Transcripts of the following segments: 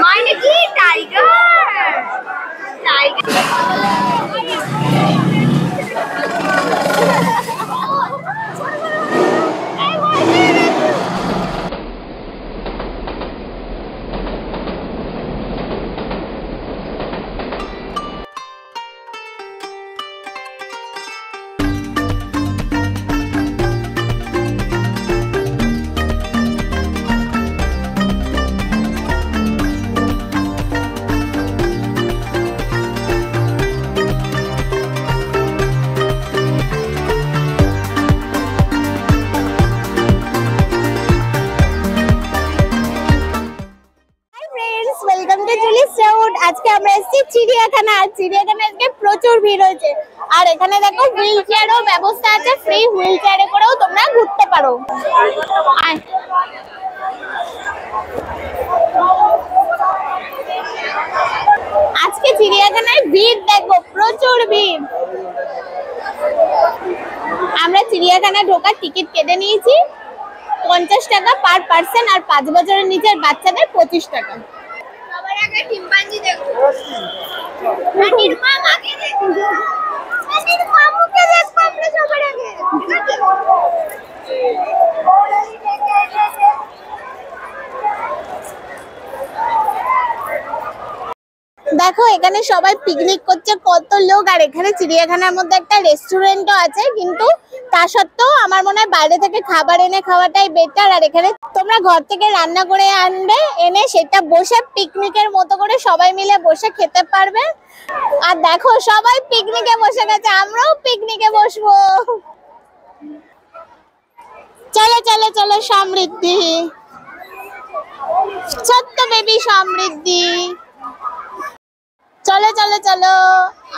মানে কি tiger tiger আজকে আমরা এসেছি চিড়িয়াখানা। আর চিড়িয়াখানা আজকে প্রচুর ভিড় হয়েছে। আর এখানে দেখো হুইল চেয়ারও ব্যবস্থা আছে, ফ্রি হুইল চেয়ারে করেও তোমরা ঘুরতে পারো। আজকে চিড়িয়াখানায় ভিড় দেখো, প্রচুর ভিড়। আমরা চিড়িয়াখানা ঢোকার টিকিট কেটে নিয়েছি 50 টাকা পার পার্সন, আর 5 বছরের নিচের বাচ্চাদের 25 টাকা। সবার আগে চিম্পাঞ্জি দেখো, নানির মা আগে দেখো, নানির মামুকে দেখো আমরা সবার আগে, ঠিক আছে? দেখো এখানে সবাই পিকনিক করছে, কত লোক। আর এখানে চিড়িয়াখানার মধ্যে একটা রেস্টুরেন্টও আছে, কিন্তু তা সত্ত্বেও আমার মনে হয় বাইরে থেকে খাবার এনে খাওয়াটাই বেটার। আর এখানে তোমরা ঘর থেকে রান্না করে আনবে, এনে সেটা বসে পিকনিকের মতো করে সবাই মিলে বসে খেতে পারবে। আর দেখো সবাই পিকনিকে বসে গেছে, আমরাও পিকনিকে বসবো। চলো চলো চলো, সমৃদ্ধি, ছোট্ট বেবি সমৃদ্ধি, চলো চলো চলো,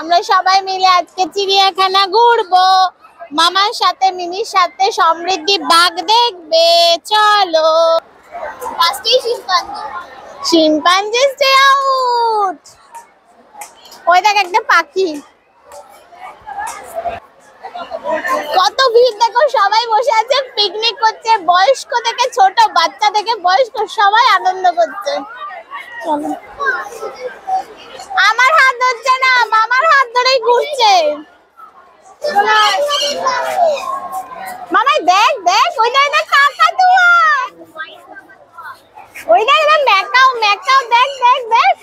আমরা সবাই মিলে আজকে চিড়িয়াখানা ঘুরবো। মামার সাথে, মিমির সাথে। সমৃদ্ধি বাঘ দেখবে, চলো। Chimpanzee stay out. ওই দেখ একটা পাখি, কত ভিড় দেখো, সবাই বসে আছে পিকনিক করছে, বয়স্ক থেকে ছোট, বাচ্চা থেকে বয়স্ক, সবাই আনন্দ করছে। চলো, আমার হাত ধরছে না, মামার হাত ধরেই ঘুরছে। মামাই দেখ দেখ, ওই দেখ দেখ কাকাতুয়া, ওই দেখ দেখ ম্যাকাও ম্যাকাও, দেখ দেখ দেখ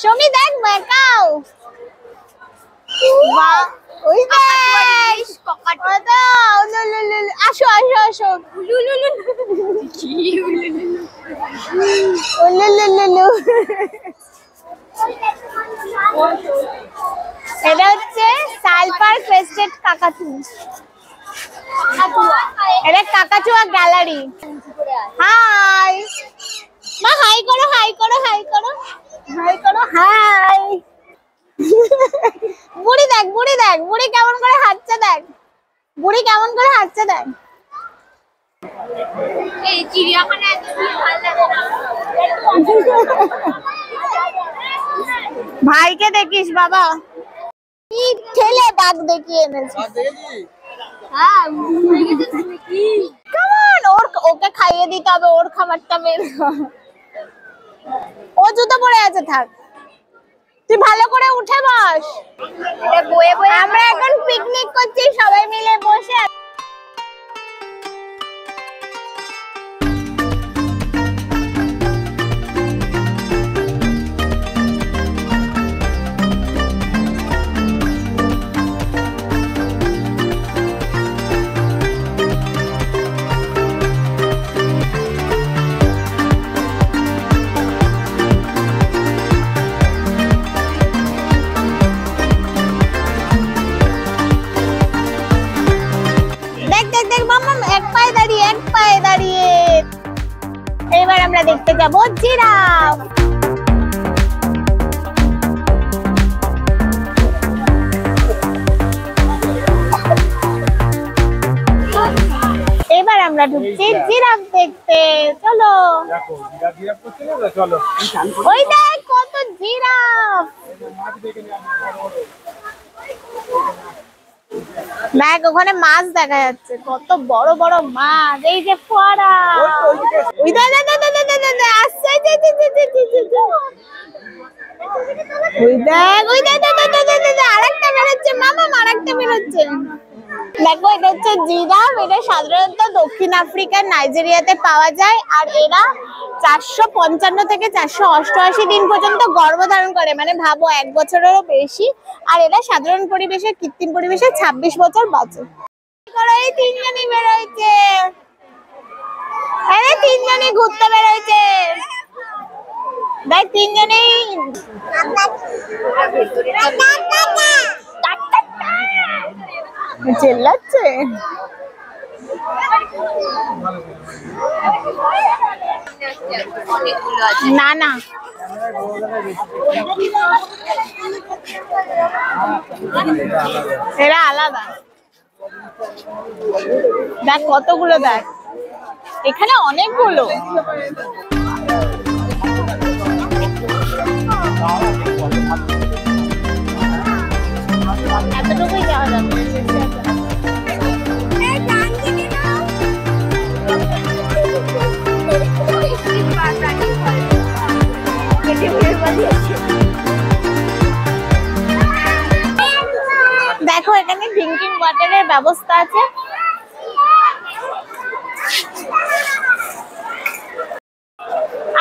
সমি, দেখ ম্যাকাও। বাহ, ওই দেখ কাকাতুয়া, আসো আসো আসো, এটা হচ্ছে সালপার ক্রেস্টেড কাকাতু, এটা কাকাতুয়া গ্যালারি। হাই মা, হাই করো হাই করো হাই করো হাই করো, হাই। বুড়ি দেখ, বুড়ি দেখ, বুড়ি কেমন করে হাঁটছে দেখ, বুড়ি কেমন করে হাঁটছে দেখ। এই চিড়িয়াখানা এত ভালো লাগে না। ভাইকে দেখিস বাবা, কি ঠেলে বাঘ দেখিয়ে এনেছে। হ্যাঁ, ওকে খাইয়ে দিতে হবে, ওর খাবারটা বের। ও জুতো পরে আছে, থাক, তুই ভালো করে উঠে বস। আমরা এখন পিকনিক করছি সবাই মিলে বসে। এবার আমরা দেখতে যাবো জিরাফ। এবার আমরা ঢুকছি জিরাফ দেখতে, চলো। ওই দেখ কত জিরাফ, দেখ ওখানে মাছ দেখা যাচ্ছে, কত বড় বড় মাছ, এই যে ফোয়ারা। ওই আসছে, ওই দেখ আরেকটা বেরোচ্ছে, মামা আরেকটা বেরোচ্ছে। দেখো এটা হচ্ছে জিরাফ, এটা সাধারণত দক্ষিণ আফ্রিকার নাইজেরিয়াতে পাওয়া যায়। আর এরা 455 থেকে 488 দিন পর্যন্ত গর্ভধারণ করে, মানে ভাবো 1 বছরেরও বেশি। আর এরা সাধারণ পরিবেশে, কৃত্রিম পরিবেশে 26 বছর বাঁচে। এই তিনজনই বেরোইছে, আরে তিনজনই ঘুরতে বেরোইছে, দেখ তিনজনেই চিল্লাচ্ছে। না না এরা আলাদা, দেখ কতগুলো, দেখ এখানে অনেকগুলো। এতটুকুই যাওয়া যাবে। দেখো এখানে ড্রিঙ্কিং ওয়াটারের ব্যবস্থা আছে।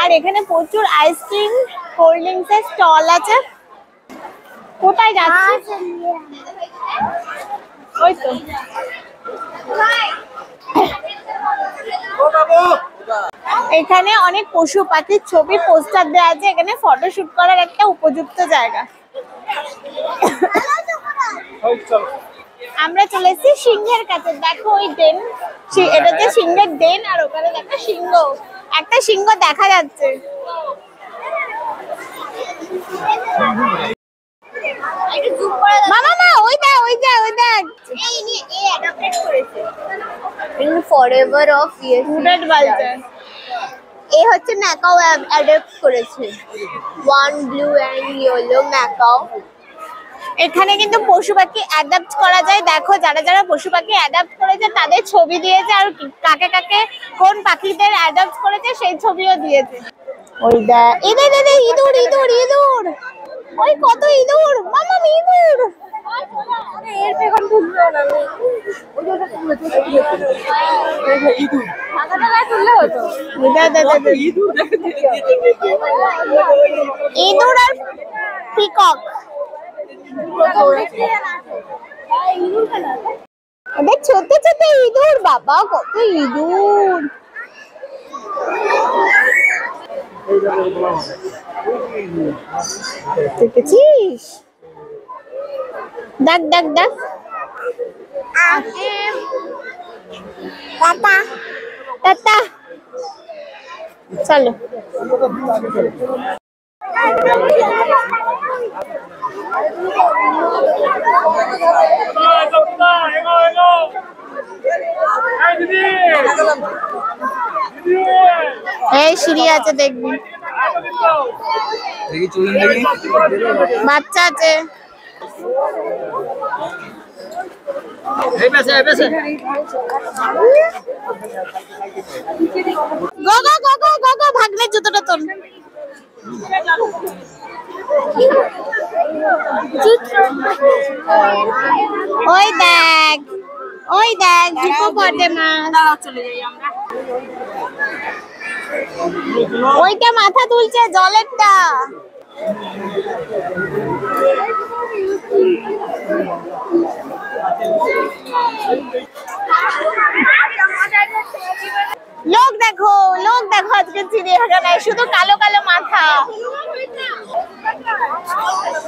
আর এখানে প্রচুর আইসক্রিম, কোল্ড ড্রিঙ্কস এর স্টল আছে। কোথায় যাচ্ছিস? ওই তো এখানে অনেক পশু পাখির ছবি পোস্টার দেওয়া আছে, এখানে ফটোশুট করার একটা উপযুক্ত জায়গা। আমরা চলে এসেছি সিংহের কাছে, দেখো ওই ডেন, এটা হচ্ছে সিংহের ডেন। আর ওখানে দেখো সিংহ, একটা সিংহ দেখা যাচ্ছে। মামা ওই দেখ ওই দেখ ওই দেখ, এই অ্যাডাপ্টেড করেছে in forever of yes vulture. এ হচ্ছে ম্যাকাও অ্যাডাপ্ট করেছে, one blue and yellow macaw. এখানে কিন্তু পশু পাখি অ্যাডাপ্ট করা যায়। দেখো যারা যারা পশু পাখি অ্যাডাপ্ট করেছে তাদের ছবি দিয়েছে, আর কাকে কাকে কোন পাখিদের অ্যাডাপ্ট করেছে সেই ছবিও দিয়েছে। ওই দেখ ইঁদুর ইঁদুর ইঁদুর, ওই কত ইঁদুর, মামা ইঁদুর। এর পেছন তুলবে না, ইঁদুর আর পিকক। ওদের ছোট ছোট ইঁদুর, বাবা কত ইঁদুর। দেখেছিস, দেখ দেখ দেখ। টাটা টাটা, চলো। এই সিঁড়ি আছে দেখবি, বাচ্চা আছে। ভাগ্নের জুতোটা তোর, ওই দেখ ওই দেখ হিপোপটেমাস। চলে যাই আমরা, ওইটা মাথা তুলছে জলেরটা। লোক দেখো আজকে চিড়িয়াখানায় শুধু কালো কালো মাথা।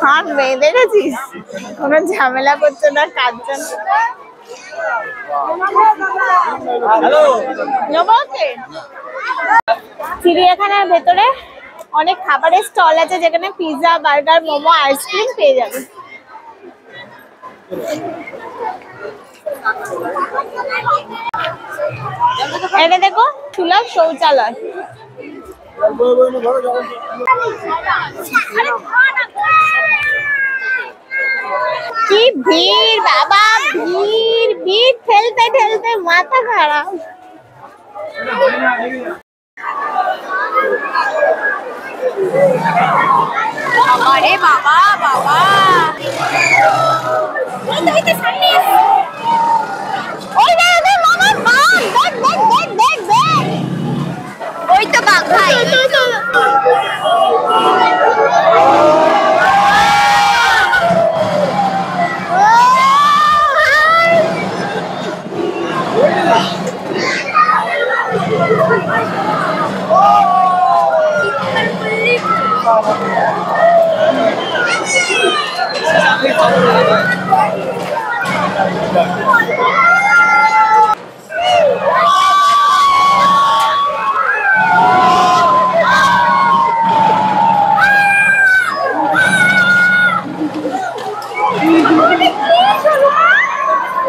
হাঁটবে, দেখেছিস কোনো ঝামেলা করছে না, কাঁদছেন। চিড়িয়াখানার ভেতরে অনেক খাবারের স্টল আছে, যেখানে পিৎজা, বার্গার, মোমো, আইসক্রিম পেয়ে যাবে। এটা দেখো সুলভ শৌচালয়। কি ভিড় বাবা, ভিড় ভিড়, ঠেলতে ঠেলতে মাথা খারাপ। আরে বাবা বাবা, ওই দেখ মামা, বাঘ, দেখ দেখ দেখ দেখ দেখ, ওই তো বাঘ ভাই।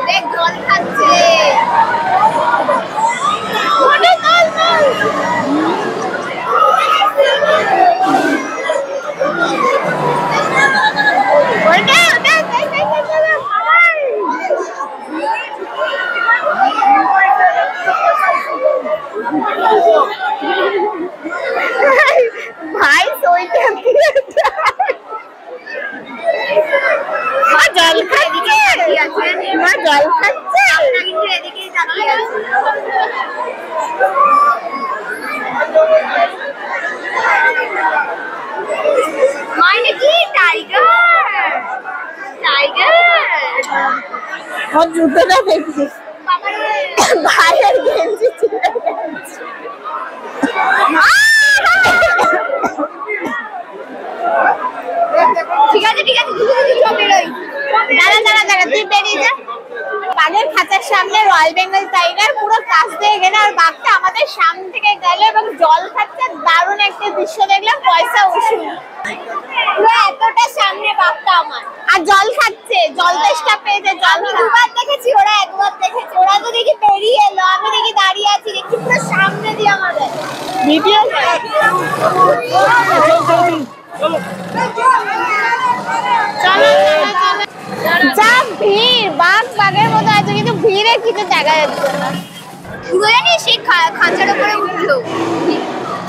দেখ জল খাচ্ছে। ভাই সইতে মা জল খাচ্ছে, মা জল খাচ্ছে। এদিকেই তাকিয়ে আছে। মানে কি টাইগার, টাইগার। ওর জুতোটা দেখছিস, ভাইয়ের গেঞ্জি ছিঁড়ে গেছে। ঠিক আছে ঠিক আছে, চল বেরোই। দাঁড়া দাঁড়া দাঁড়া, তুই বেরিয়ে যা। বাঘের খাঁচার সামনে রয়্যাল বেঙ্গল টাইগার পুরো কাছ থেকে গেল, আর বাঘটা আমাদের সামনে থেকে গেল এবং জল খাচ্ছে। দারুণ একটা দৃশ্য দেখলাম, পয়সা উসুল। পুরো এতটা সামনে বাঘটা আমার, আর জল খাচ্ছে, জল তেষ্টা পেয়েছে, জল দুবার দেখেছি, ওরা একবার দেখেছে। ওরা তো দেখি বেরিয়ে এলো, আমি দেখি দাঁড়িয়ে আছি, দেখি পুরো সামনে দিয়ে আমাদের ভিডিও। যা ভিড়, বাঘ বাঘের মতো আছে কিন্তু ভিড়ে কিছু দেখা যাচ্ছে না। পুরো জানি সেই খাঁচার উপরে উঠলো।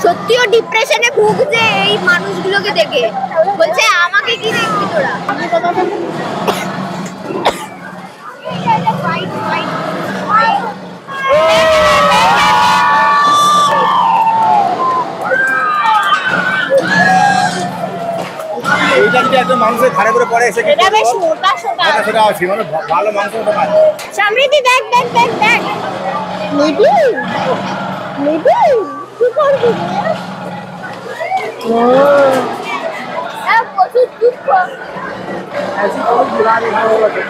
সত্যিও ডিপ্রেশনে ভুগছে এই মানুষগুলোকে দেখে, বলছে আমাকে কি দেখবি তোরা। Fight fight fight. এইটা যদি একদম মাংসের ধারে করে পড়ে এসে এটা বেশ মোটা সোটা। সেটা আছে মানে ভালো মাংস হতে পারে। সমৃদ্ধি দেখ দেখ দেখ দেখ, নিবি নিবি, কি করবি? প্রচুর দুঃখ। ऐसी बहुत बुरा देखा होगा रेट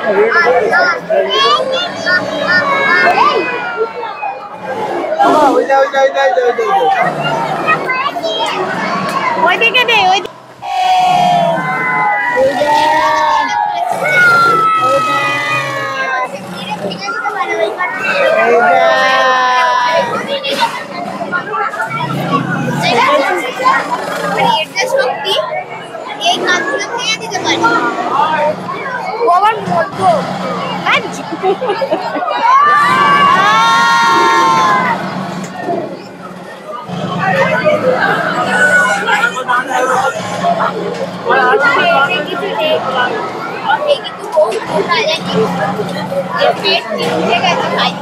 ওইদিকে দে, ওই সত্যি এই কাজগুলো ভেঙে দিতে পারে। ও আবার মরতো। কিছু নেই, কিন্তু বহু মোটা জানিস, এর পেট উঠে গেছে খাই।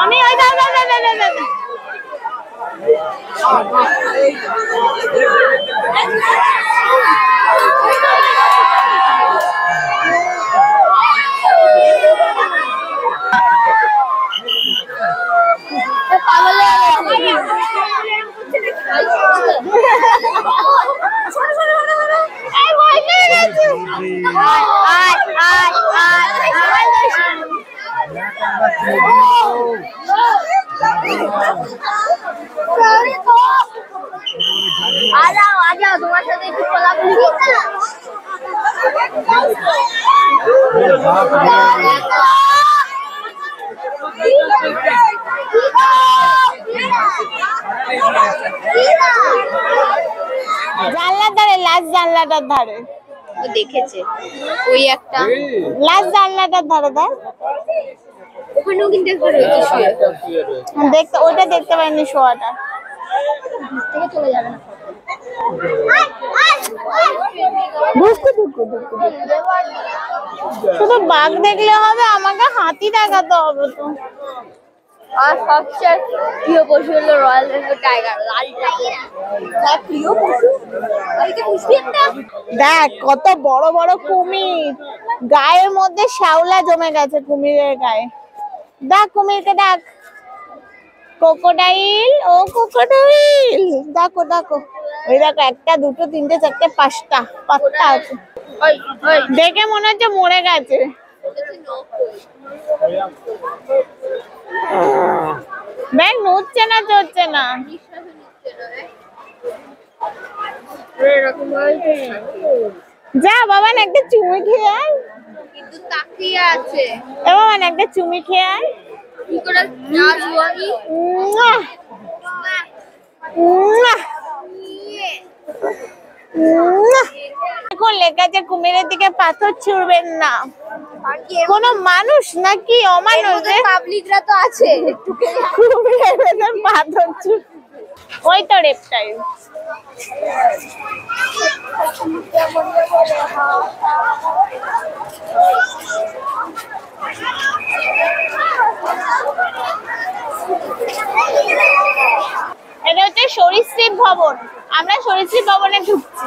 আমি ওই দাও দাও দাও দাও দাও। আজাও তোমার সাথে একটু কোলাকুলি করতে। জানলার ধারে, লাস্ট জানলাটার ধারে ও দেখেছে ওই একটা, লাস্ট জানলাটার ধারে দেখ। ওখানেও কিন্তু একটা রয়েছে শুয়ে। দেখতে ওটা দেখতে পাইনি শোয়াটা। থেকে চলে যাবে না। শুধু বাঘ দেখলে হবে, আমাকে হাতি দেখাতে হবে তো। আর সবচেয়ে প্রিয় পশু হলো রয়্যাল বেঙ্গল টাইগার, লাল টাইগার। তার প্রিয় পশু ওইটা বুঝবি একটা। দেখ কত বড় বড় কুমির, গায়ের মধ্যে শ্যাওলা জমে গেছে কুমিরের গায়ে। দেখ কুমিরকে ডাক, ক্রোকোডাইল, ও ক্রোকোডাইল দেখো দেখো। ওই দেখো, একটা দুটো তিনটে চারটে পাঁচটা পাঁচটা আছে। ওই ওই দেখে মনে হচ্ছে মরে গেছে। ব্যাগ নড়ছে না চড়ছে না। এরকম হয়েছে যা বাবা না একটা চুমু খেয়ে আয়। কিন্তু তাকিয়ে আছে এ বাবা না একটা চুমু খেয়ে আয়। কি করে আসবো আমি? মুয়া, মুয়া, মুয়া। এখন লেখা আছে কুমিরের দিকে পাথর ছুড়বেন না। কোনো মানুষ নাকি অমানুষ যে পাবলিকরা তো আছে কুমিরের ভেতর পাথর ছুড়। ওই তো রেপটাইল। এটা হচ্ছে সরীসৃপ ভবন। আমরা সরীসৃপ ভবনে ঢুকছি।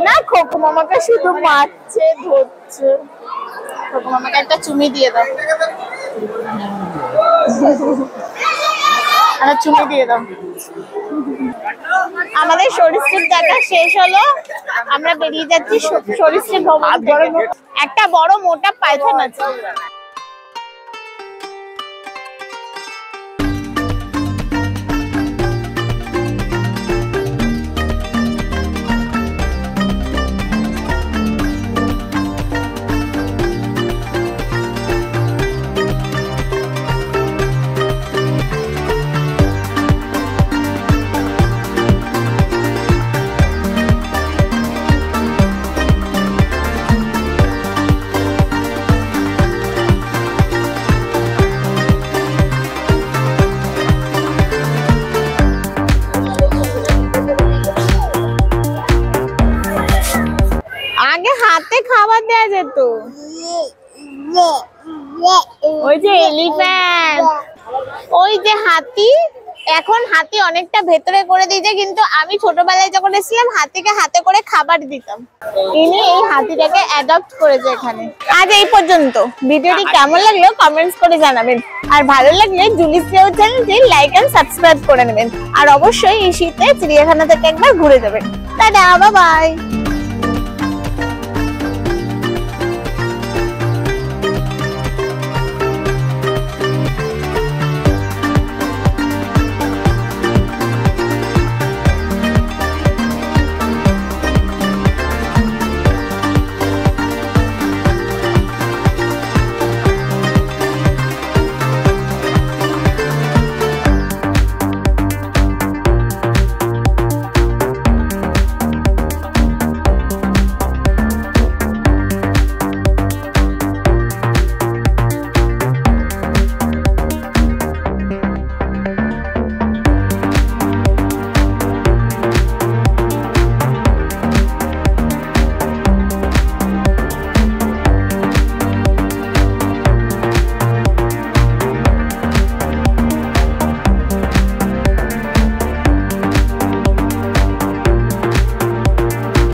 না খোকু মামাকে শুধু মারছে ধরছে। খোকু মামাকে একটা চুমি দিয়ে দাও, একটা চুমি দিয়ে দাও। আমাদের সরীসৃপ দেখা শেষ হলো, আমরা বেরিয়ে যাচ্ছি সরীসৃপ ভবন থেকে। একটা বড় মোটা পাইথন আছে। আগে হাতে খাবার দেয়া যেত। ওই যে এলিফ্যান্ট, ওই যে হাতি। এখন হাতি অনেকটা ভেতরে করে দিয়েছে, কিন্তু আমি ছোটবেলায় যখন এসেছিলাম হাতিকে হাতে করে খাবার দিতাম। ইনি এই হাতিটাকে অ্যাডপ্ট করেছে এখানে। আজ এই পর্যন্ত। ভিডিওটি কেমন লাগলো কমেন্টস করে জানাবেন, আর ভালো লাগলে জুলিস লেও চ্যানেলটি লাইক এন্ড সাবস্ক্রাইব করে নেবেন। আর অবশ্যই এই শীতে চিড়িয়াখানা থেকে একবার ঘুরে যাবেন। Tata, bye bye.